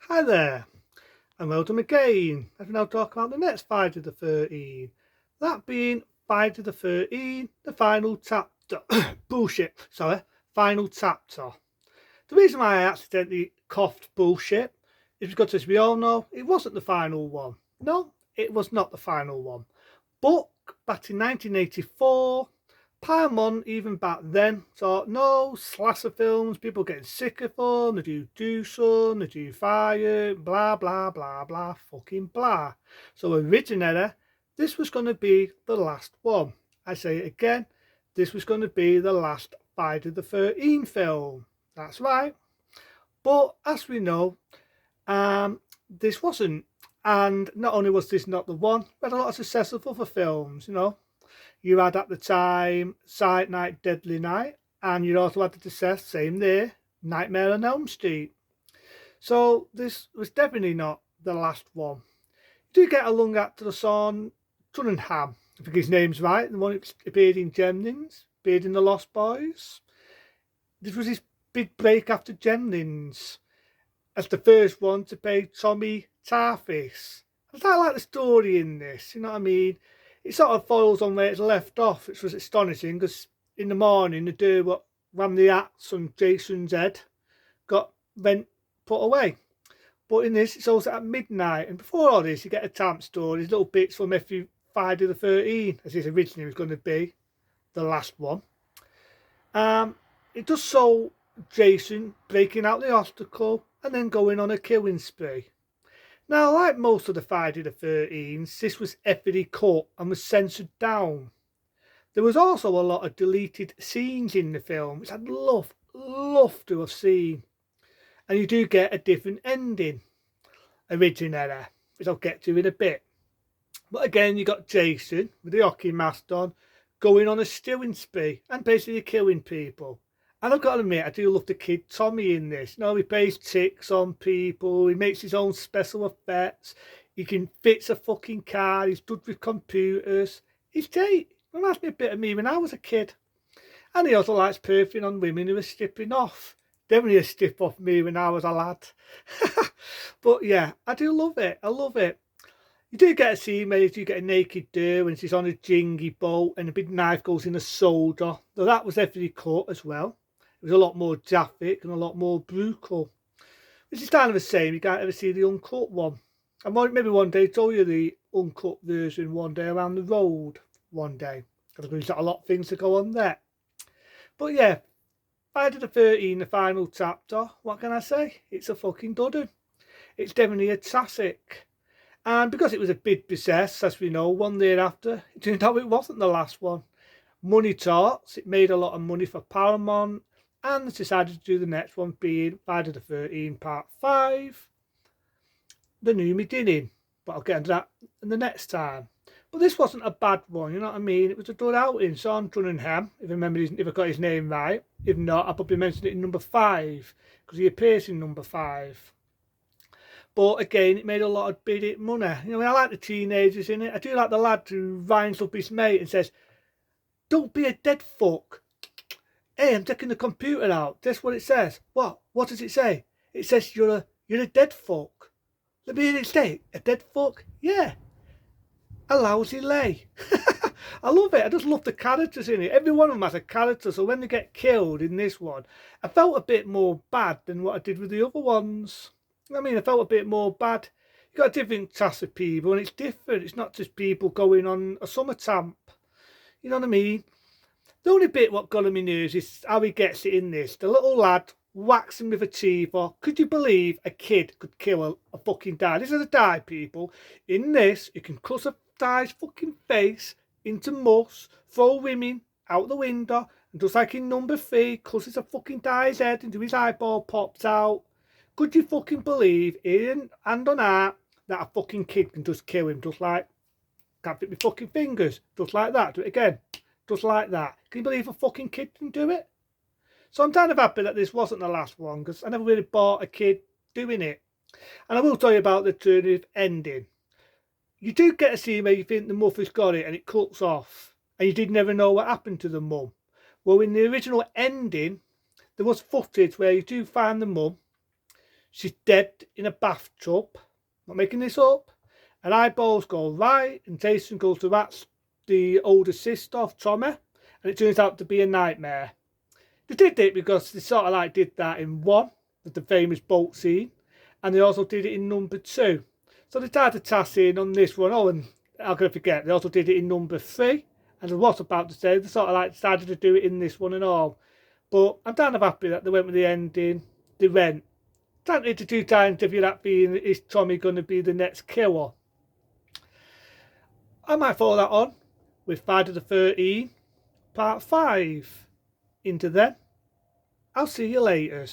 Hi there, and welcome again. As we now talk about the next Friday the 13th, that being Friday the 13th, the final chapter. Bullshit, sorry, final chapter. The reason why I accidentally coughed bullshit is because, as we all know, it wasn't the final one. No, it was not the final one. But back in 1984, Paramount, even back then, thought no, slasher films, people getting sick of them, they do some, they do fire, blah, blah, blah, blah, fucking blah. So originally, this was going to be the last one. I say it again, this was going to be the last Friday the 13th film. That's right. But as we know, this wasn't. And not only was this not the one, we had a lot of successful other films. You had at the time Silent Night, Deadly Night, and you also had the success, same there, Nightmare on Elm Street. So this was definitely not the last one. You do get a lung actor, the son Cunningham, I think his name's right, the one who appeared in Gremlins, appeared in The Lost Boys. This was his big break after Gremlins, as the first one to play Tommy Tarface. I quite like the story in this, you know what I mean? It sort of follows on where it's left off, which was astonishing because in the morning the day what ran the axe on Jason's head got then put away. But in this, it's also at midnight, and before all this, you get a tamp stories, little bits from every Friday the 13th, as this originally was going to be the last one. It does show Jason breaking out the obstacle and then going on a killing spree. Now, like most of the Friday the 13th, this was ethically cut and was censored down. There was also a lot of deleted scenes in the film, which I'd love to have seen. And you do get a different ending originally, which I'll get to in a bit. But again, you got Jason with the hockey mask on, going on a stealing spree and basically killing people. And I've got to admit, I do love the kid Tommy in this. He plays tricks on people, he makes his own special effects, he can fix a fucking car, he's good with computers. He's great. Reminds me a bit of me when I was a kid. And he also likes perfume on women who are stripping off. Definitely a strip off me when I was a lad. But yeah, I do love it. I love it. You do get a scene where you do get a naked girl when she's on a jingy boat and a big knife goes in a shoulder. Though that was definitely cut as well. It was a lot more graphic and a lot more brutal. Which is kind of the same. You can't ever see the uncut one. I might maybe one day tell you the uncut version one day around the road one day. Because there's got a lot of things to go on there. But yeah, Friday the 13th, the final chapter. What can I say? It's a fucking dud. It's definitely a classic. And because it was a big success, as we know, one year after, it turned out it wasn't the last one. Money talks, it made a lot of money for Paramount, and they decided to do the next one being Friday the 13th Part 5, The New Beginning. But I'll get into that in the next time. But this wasn't a bad one, you know what I mean? It was a good outing. Sean Cunningham, if I got his name right. If not, I'll probably mention it in number 5, because he appears in number 5. But again, it made a lot of big money. I like the teenagers in it. I do like the lad who winds up his mate and says, "Don't be a dead fuck. Hey, I'm taking the computer out. That's what it says." What? What does it say? It says you're a dead fuck. Let me hear it say, a dead fuck? Yeah. A lousy lay. I love it. I just love the characters in it. Every one of them has a character. So when they get killed in this one, I felt a bit more bad than what I did with the other ones. I felt a bit more bad. You got a different class of people, and it's different. It's not just people going on a summer camp. You know what I mean? The only bit what got on my nerves is how he gets it in this. The little lad whacks him with a cheever. Could you believe a kid could kill a fucking dad? This is a die, people. In this, you can cut a guy's fucking face into muss, throw women out the window, and just like in number 3, cusses a fucking guy's head into his eyeball pops out. Could you fucking believe, in hand on heart, that a fucking kid can just kill him, just like, can't fit my fucking fingers, just like that, do it again, just like that. Can you believe a fucking kid can do it? So I'm kind of happy that this wasn't the last one, because I never really bought a kid doing it. And I will tell you about the alternative ending. You do get a scene where you think the mother's got it and it cuts off, and you did never know what happened to the mum. Well, in the original ending, there was footage where you do find the mum. She's dead in a bathtub. Not making this up. And eyeballs go right, and Jason goes to that's the older sister of Tommy, and it turns out to be a nightmare. They did it because they sort of like did that in 1, with the famous boat scene, and they also did it in number 2. So they tried to task in on this one. Oh, and I'm going to forget, they also did it in number 3, and I was about to say, they sort of like decided to do it in this one and all. But I'm kind of happy that they went with the ending they went. Don't need to do scientific that being, is Tommy going to be the next killer? I might follow that on with Friday the 13th, part 5. Into then, I'll see you later.